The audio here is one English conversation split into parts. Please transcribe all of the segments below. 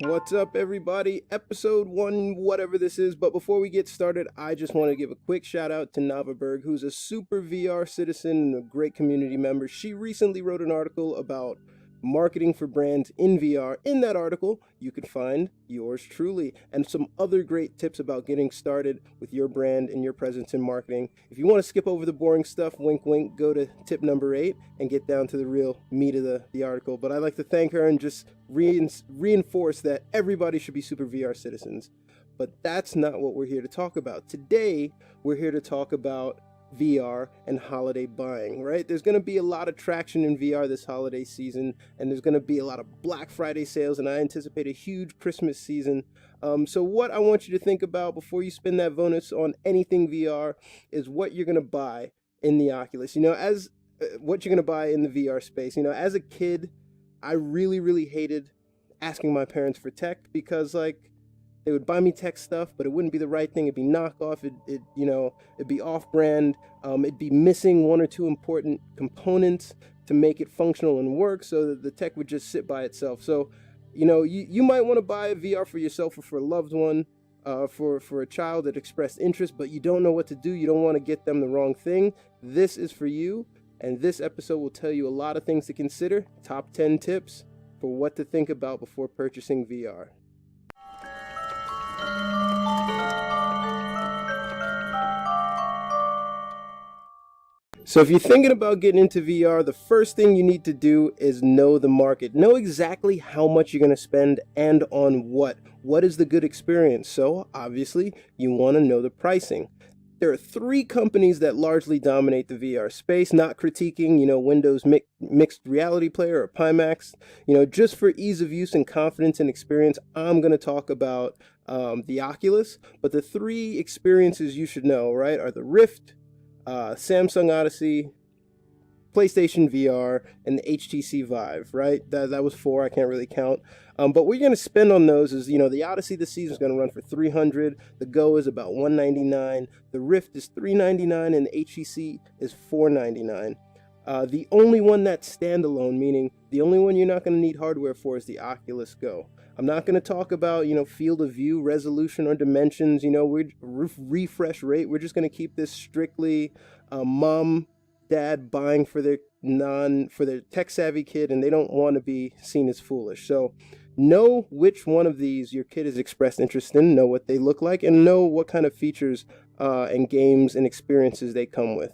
What's up, everybody? Episode 1, whatever this is. But before we get started, I just want to give a quick shout out to Navaberg, who's a super VR citizen and a great community member. She recently wrote an article about marketing for brands in VR. In that article, you can find yours truly and some other great tips about getting started with your brand and your presence in marketing. If you want to skip over the boring stuff, wink wink, go to tip number 8 and get down to the real meat of the article. But I'd like to thank her and just reinforce that everybody should be super VR citizens. But that's not what we're here to talk about. Today, we're here to talk about VR and holiday buying, right? There's going to be a lot of traction in VR this holiday season, and there's going to be a lot of Black Friday sales, and I anticipate a huge Christmas season. So what I want you to think about before you spend that bonus on anything VR is what you're going to buy in the Oculus. As what you're going to buy in the VR space. As a kid, I really hated asking my parents for tech because, they would buy me tech stuff, but it wouldn't be the right thing. It'd be knockoff. It'd be off-brand. It'd be missing one or two important components to make it functional and work, so that the tech would just sit by itself. So, you might want to buy a VR for yourself or for a loved one, for a child that expressed interest, but you don't know what to do. You don't want to get them the wrong thing. This is for you, and this episode will tell you a lot of things to consider. Top 10 tips for what to think about before purchasing VR. So if you're thinking about getting into VR, the first thing you need to do is know the market. Know exactly how much you're going to spend and on what. What is the good experience? So obviously, you want to know the pricing. There are 3 companies that largely dominate the VR space, not critiquing, Windows Mixed Reality Player or Pimax. Just for ease of use and confidence and experience, I'm going to talk about the Oculus. But the 3 experiences you should know, right, are the Rift, Samsung Odyssey, PlayStation VR, and the HTC Vive, right? That was 4. I can't really count. But what you're going to spend on those is, the Odyssey this season is going to run for $300. The Go is about $199. The Rift is $399, and the HTC is $499. The only one that's standalone, meaning the only one you're not going to need hardware for, is the Oculus Go. I'm not going to talk about, field of view, resolution, or dimensions, refresh rate. We're just going to keep this strictly mom, dad buying for their tech-savvy kid, and they don't want to be seen as foolish. So know which one of these your kid has expressed interest in, know what they look like, and know what kind of features and games and experiences they come with.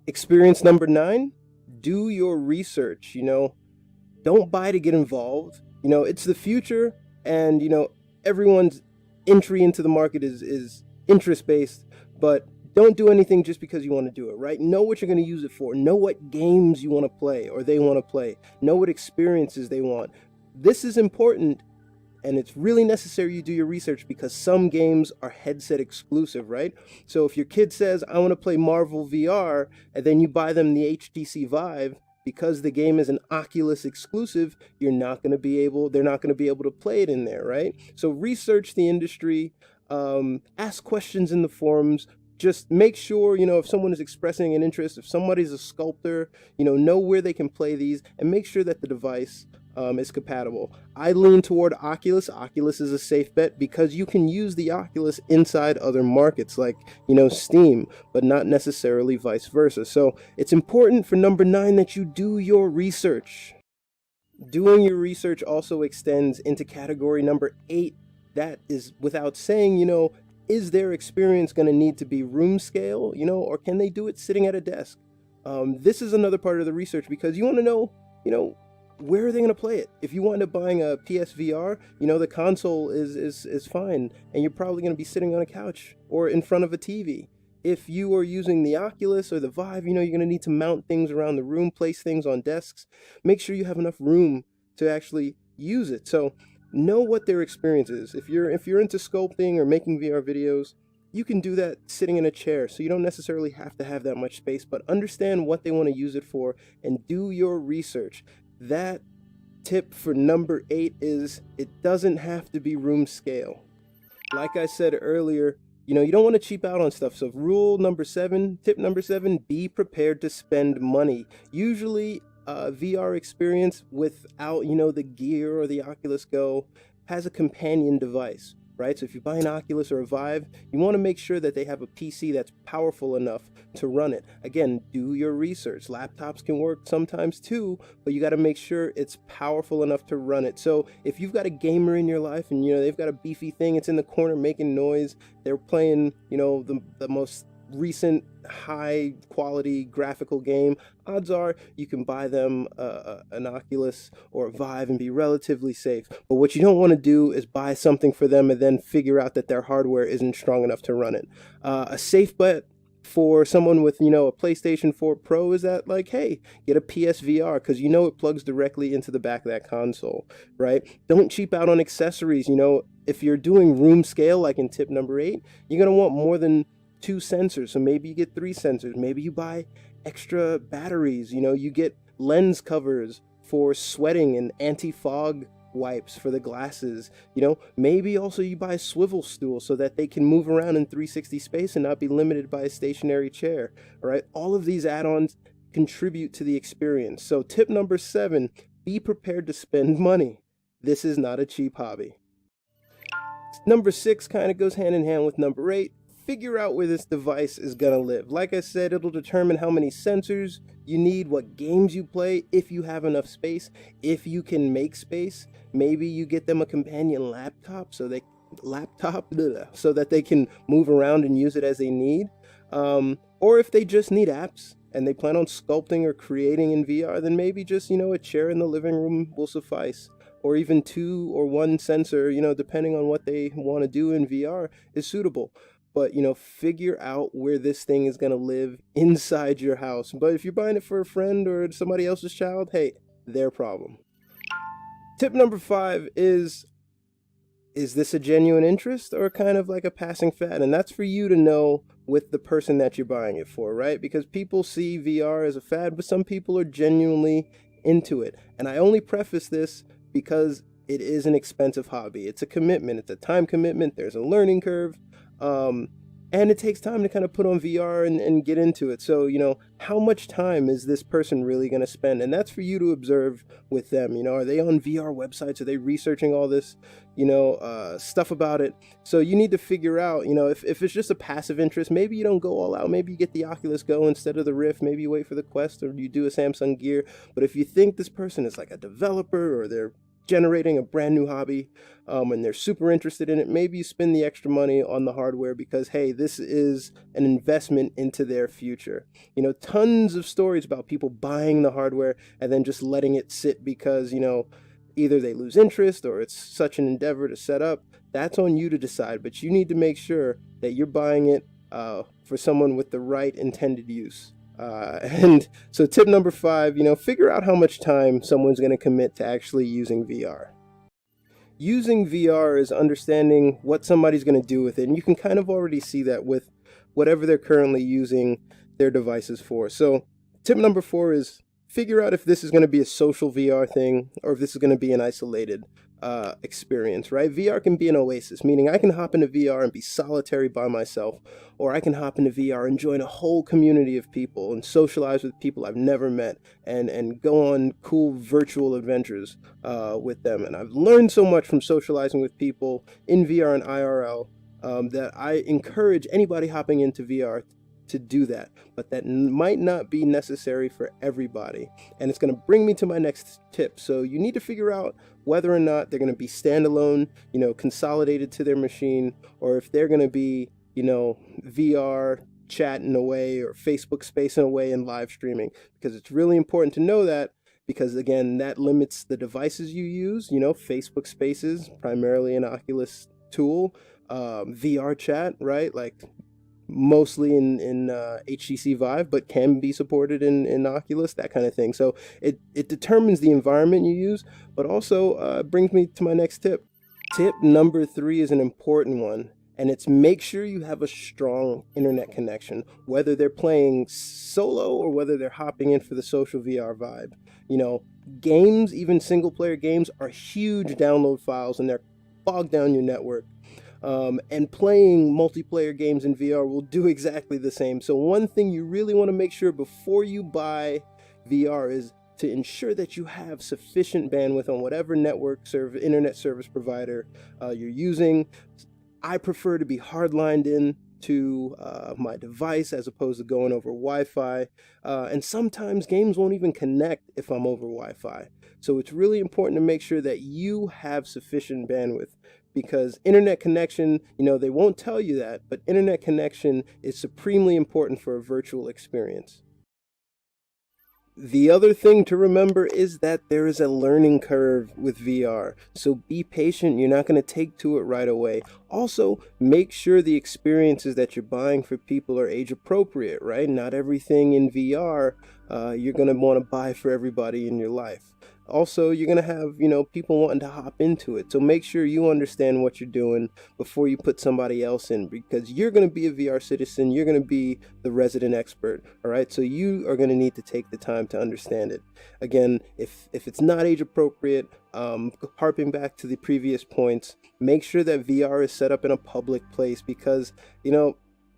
Experience number 9, do your research. Don't buy to get involved. It's the future, and, everyone's entry into the market is interest-based, but don't do anything just because you want to do it, right? Know what you're going to use it for. Know what games you want to play or they want to play. Know what experiences they want. This is important, and it's really necessary you do your research because some games are headset exclusive, right? So if your kid says, I want to play Marvel VR, and then you buy them the HTC Vive, because the game is an Oculus exclusive, they're not going to be able to play it in there, right? So research the industry, ask questions in the forums, just make sure, if someone is expressing an interest, if somebody's a sculptor, know where they can play these, and make sure that the device is compatible. I lean toward Oculus. Oculus is a safe bet because you can use the Oculus inside other markets like, Steam, but not necessarily vice versa. So it's important for number 9 that you do your research. Doing your research also extends into category number 8. That is without saying, is their experience going to need to be room scale, or can they do it sitting at a desk? This is another part of the research because you want to know, where are they going to play it? If you wind up buying a PSVR, the console is fine, and you're probably going to be sitting on a couch or in front of a TV. If you are using the Oculus or the Vive, you're going to need to mount things around the room, place things on desks. Make sure you have enough room to actually use it. So know what their experience is. If you're into sculpting or making VR videos, you can do that sitting in a chair, so you don't necessarily have to have that much space, but understand what they want to use it for and do your research. That tip for number 8 is it doesn't have to be room scale. Like I said earlier, you don't want to cheap out on stuff. So tip number 7, be prepared to spend money. Usually VR experience without, the gear or the Oculus Go has a companion device, right? So if you buy an Oculus or a Vive, you want to make sure that they have a PC that's powerful enough to run it. Again, do your research. Laptops can work sometimes too, but you got to make sure it's powerful enough to run it. So if you've got a gamer in your life and they've got a beefy thing, it's in the corner making noise, they're playing the most recent high quality graphical game, odds are you can buy them an Oculus or a Vive and be relatively safe. But what you don't want to do is buy something for them and then figure out that their hardware isn't strong enough to run it. A safe bet for someone with a PlayStation 4 Pro is that, like, hey, get a PSVR, because it plugs directly into the back of that console, right? Don't cheap out on accessories. If you're doing room scale, like in tip number 8, you're going to want more than 2 sensors, so maybe you get 3 sensors. Maybe you buy extra batteries. You get lens covers for sweating and anti-fog wipes for the glasses. Maybe also you buy a swivel stool so that they can move around in 360 space and not be limited by a stationary chair. All right, all of these add-ons contribute to the experience. So tip number 7, be prepared to spend money. This is not a cheap hobby. Number 6 kind of goes hand in hand with number 8. Figure out where this device is gonna live. Like I said, it'll determine how many sensors you need, what games you play, if you have enough space, if you can make space. Maybe you get them a companion laptop so that they can move around and use it as they need. Or if they just need apps and they plan on sculpting or creating in VR, then maybe just a chair in the living room will suffice. Or even 2 or 1 sensor, depending on what they want to do in VR, is suitable. But figure out where this thing is going to live inside your house. But if you're buying it for a friend or somebody else's child, hey, their problem. Tip number 5 is this a genuine interest or kind of like a passing fad? And that's for you to know with the person that you're buying it for, right? Because people see VR as a fad, but some people are genuinely into it. And I only preface this because it is an expensive hobby. It's a commitment. It's a time commitment. There's a learning curve. And it takes time to kind of put on VR and get into it. So, how much time is this person really going to spend? And that's for you to observe with them. Are they on VR websites? Are they researching all this, stuff about it? So you need to figure out, if it's just a passive interest, maybe you don't go all out. Maybe you get the Oculus Go instead of the Rift. Maybe you wait for the Quest, or you do a Samsung Gear. But if you think this person is like a developer, or they're generating a brand new hobby, and they're super interested in it, maybe you spend the extra money on the hardware because, hey, this is an investment into their future. Tons of stories about people buying the hardware and then just letting it sit because, either they lose interest or it's such an endeavor to set up. That's on you to decide, but you need to make sure that you're buying it for someone with the right intended use. And so tip number 5, figure out how much time someone's going to commit to actually using VR. Using VR is understanding what somebody's going to do with it. And you can kind of already see that with whatever they're currently using their devices for. So tip number 4 is figure out if this is going to be a social VR thing or if this is going to be an isolated experience, right? VR can be an oasis, meaning I can hop into VR and be solitary by myself, or I can hop into VR and join a whole community of people and socialize with people I've never met and go on cool virtual adventures with them. And I've learned so much from socializing with people in VR and IRL that I encourage anybody hopping into VR to do that, but that might not be necessary for everybody. And it's going to bring me to my next tip. So you need to figure out whether or not they're going to be standalone, consolidated to their machine, or if they're going to be, VR chatting away or Facebook spacing away and live streaming, because it's really important to know that, because again, that limits the devices you use. Facebook Spaces, primarily an Oculus tool, VR chat, right? Like mostly in HTC Vive, but can be supported in Oculus, that kind of thing. So it determines the environment you use, but also brings me to my next tip. Tip number 3 is an important one, and it's make sure you have a strong internet connection, whether they're playing solo or whether they're hopping in for the social VR vibe. Games, even single player games, are huge download files and they're bog down your network. And playing multiplayer games in VR will do exactly the same. So one thing you really want to make sure before you buy VR is to ensure that you have sufficient bandwidth on whatever internet service provider you're using. I prefer to be hardlined in to my device as opposed to going over Wi-Fi. And sometimes games won't even connect if I'm over Wi-Fi. So it's really important to make sure that you have sufficient bandwidth, because internet connection, they won't tell you that, but internet connection is supremely important for a virtual experience. The other thing to remember is that there is a learning curve with VR, so be patient. You're not going to take to it right away. Also, make sure the experiences that you're buying for people are age appropriate, right? Not everything in VR you're going to want to buy for everybody in your life. Also, you're going to have, people wanting to hop into it. So make sure you understand what you're doing before you put somebody else in, because you're going to be a VR citizen. You're going to be the resident expert. All right. So you are going to need to take the time to understand it. Again, if it's not age appropriate, harping back to the previous points, make sure that VR is set up in a public place, because,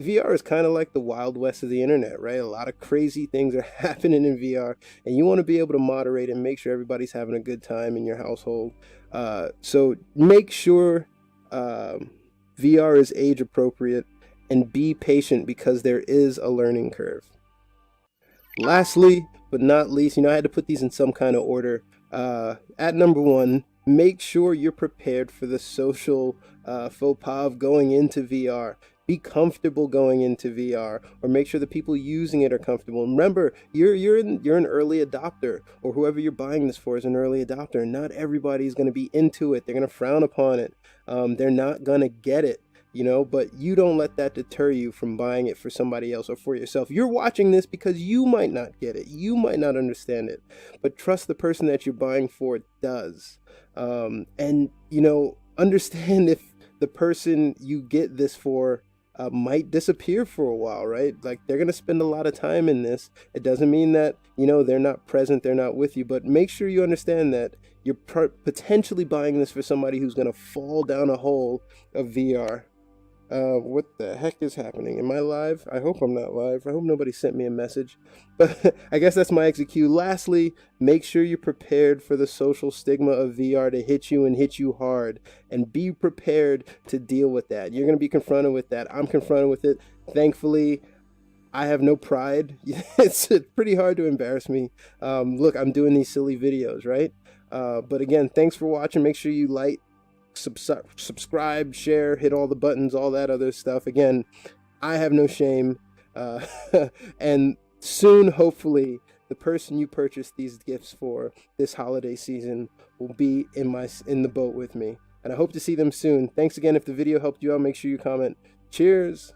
VR is kind of like the Wild West of the internet, right? A lot of crazy things are happening in VR, and you want to be able to moderate and make sure everybody's having a good time in your household. So make sure VR is age appropriate, and be patient, because there is a learning curve. Lastly, but not least, I had to put these in some kind of order. At number 1, make sure you're prepared for the social faux pas of going into VR. Be comfortable going into VR, or make sure the people using it are comfortable. And remember, you're an early adopter, or whoever you're buying this for is an early adopter. Not everybody's going to be into it. They're going to frown upon it. They're not going to get it, but you don't let that deter you from buying it for somebody else or for yourself. You're watching this because you might not get it. You might not understand it, but trust the person that you're buying for does. And, understand if the person you get this for might disappear for a while, right? Like, they're going to spend a lot of time in this. It doesn't mean that, they're not present, they're not with you, but make sure you understand that you're potentially buying this for somebody who's going to fall down a hole of VR. What the heck is happening? Am I live? I hope I'm not live. I hope nobody sent me a message. But I guess that's my execute. Lastly, make sure you're prepared for the social stigma of VR to hit you, and hit you hard. And be prepared to deal with that. You're going to be confronted with that. I'm confronted with it. Thankfully, I have no pride. It's pretty hard to embarrass me. Look, I'm doing these silly videos, right? But again, thanks for watching. Make sure you like, subscribe, share, hit all the buttons, all that other stuff. Again, I have no shame. And soon, hopefully, the person you purchased these gifts for this holiday season will be in the boat with me. And I hope to see them soon. Thanks again. If the video helped you out, make sure you comment. Cheers.